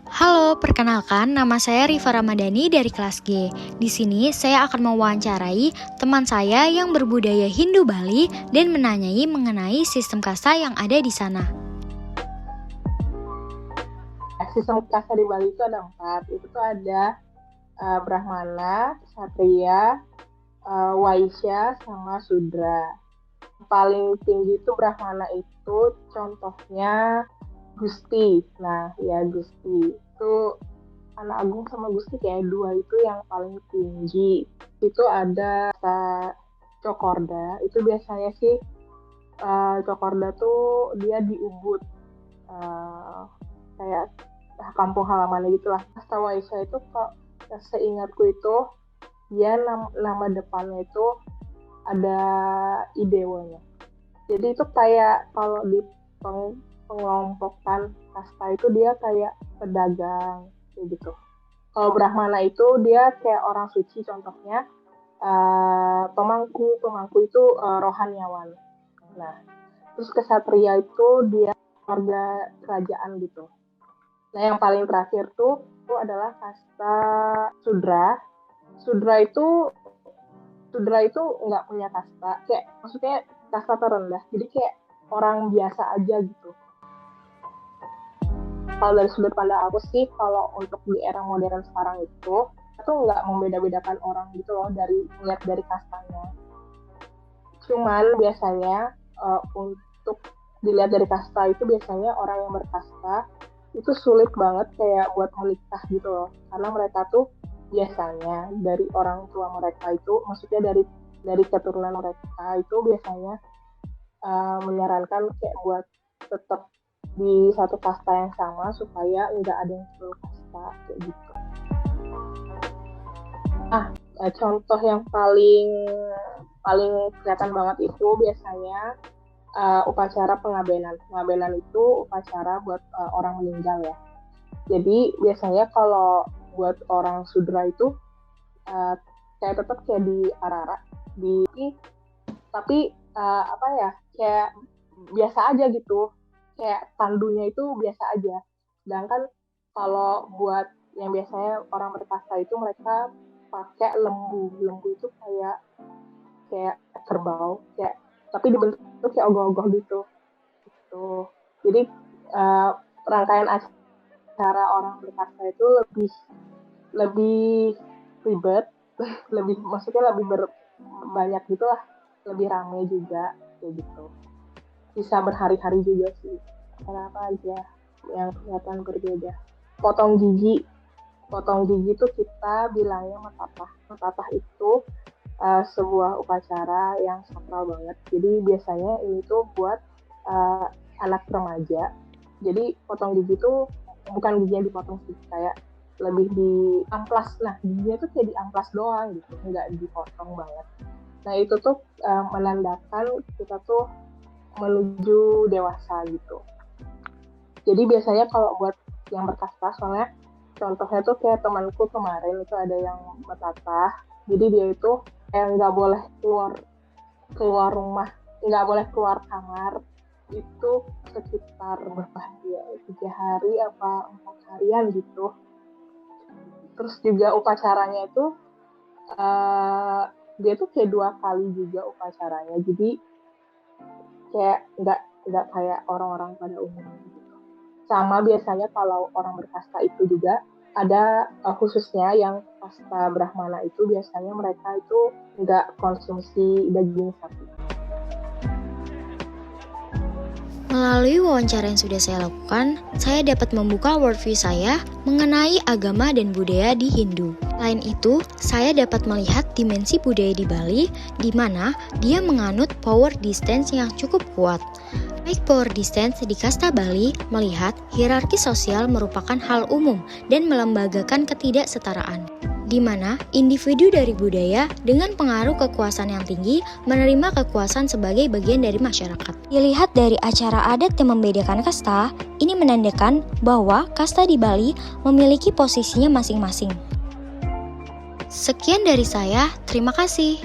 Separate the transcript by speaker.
Speaker 1: Halo, perkenalkan nama saya Rifa Ramadhani dari kelas G. Di sini saya akan mewawancarai teman saya yang berbudaya Hindu Bali dan menanyai mengenai sistem kasta yang ada di sana.
Speaker 2: Sistem kasta di Bali itu ada 4. Itu tuh ada Brahmana, Ksatria, Waisya, sama Sudra. Paling tinggi itu Brahmana itu contohnya Gusti. Nah, ya Gusti itu anak agung sama Gusti kayak 2 itu yang paling tinggi. Itu ada Cokorda. Itu biasanya sih Cokorda tuh dia di Ubud. Kayak kampung halamannya gitulah. Kasta Waisya itu kok seingatku itu dia nama depannya itu ada idewanya. Jadi itu kayak kalau di pengelompokkan kasta itu dia kayak pedagang kayak gitu. Kalau Brahmana itu dia kayak orang suci, contohnya pemangku itu rohaniawan. Nah, terus Ksatria itu dia keluarga kerajaan gitu. Nah, yang paling terakhir itu adalah kasta Sudra. Sudra itu nggak punya kasta, kayak maksudnya kasta terendah, jadi kayak orang biasa aja gitu. Kalau dari sudut pandang aku sih, kalau untuk di era modern sekarang itu nggak membeda-bedakan orang gitu loh lihat dari kastanya. Cuman biasanya untuk dilihat dari kasta itu biasanya orang yang berkasta itu sulit banget kayak buat menikah gitu loh, karena mereka tuh biasanya dari orang tua mereka itu, maksudnya dari keturunan mereka itu biasanya menyarankan kayak buat tetap di satu kasta yang sama supaya nggak ada yang full kasta kayak gitu. Contoh yang paling kelihatan banget itu biasanya upacara pengabenan. Pengabenan itu upacara buat orang meninggal ya. Jadi biasanya kalau buat orang Sudra itu kayak tetap kayak di Arara, tapi kayak biasa aja gitu, kayak tandunya itu biasa aja. Sedangkan kalau buat yang biasanya orang berkasta itu mereka pakai lembu itu kayak kerbau, kayak tapi dibentuk kayak ogoh-ogoh gitu. Jadi rangkaian acara orang berkasta itu lebih ribet, maksudnya lebih banyak gitulah, lebih ramai juga kayak gitu. Bisa berhari-hari juga sih. Kenapa aja yang kelihatan berbeda. Potong gigi itu kita bilangnya matapah. Matapah itu sebuah upacara yang sakral banget. Jadi biasanya ini tuh buat anak remaja. Jadi potong gigi tuh bukan gigi yang dipotong sih, kayak lebih di amplas. Nah, giginya tuh kayak di amplas doang gitu, nggak dipotong banget. Nah, itu tuh menandakan kita tuh menuju dewasa gitu. Jadi biasanya kalau buat yang berkasta, soalnya contohnya tuh kayak temanku kemarin itu ada yang berkasta. Jadi dia itu nggak boleh keluar rumah, nggak boleh keluar kamar itu sekitar berapa ya, 3 hari apa 4 harian gitu. Terus juga upacaranya itu dia tuh kayak 2 kali juga upacaranya, jadi kayak nggak kayak orang-orang pada umumnya gitu. Sama biasanya kalau orang berkasta itu juga ada khususnya yang kasta Brahmana itu biasanya mereka itu nggak konsumsi daging sapi.
Speaker 1: Melalui wawancara yang sudah saya lakukan, saya dapat membuka worldview saya mengenai agama dan budaya di Hindu. Selain itu, saya dapat melihat dimensi budaya di Bali, di mana dia menganut power distance yang cukup kuat. Baik power distance di kasta Bali melihat hierarki sosial merupakan hal umum dan melembagakan ketidaksetaraan, di mana individu dari budaya dengan pengaruh kekuasaan yang tinggi menerima kekuasaan sebagai bagian dari masyarakat. Dilihat dari acara adat yang membedakan kasta, ini menandakan bahwa kasta di Bali memiliki posisinya masing-masing. Sekian dari saya, terima kasih.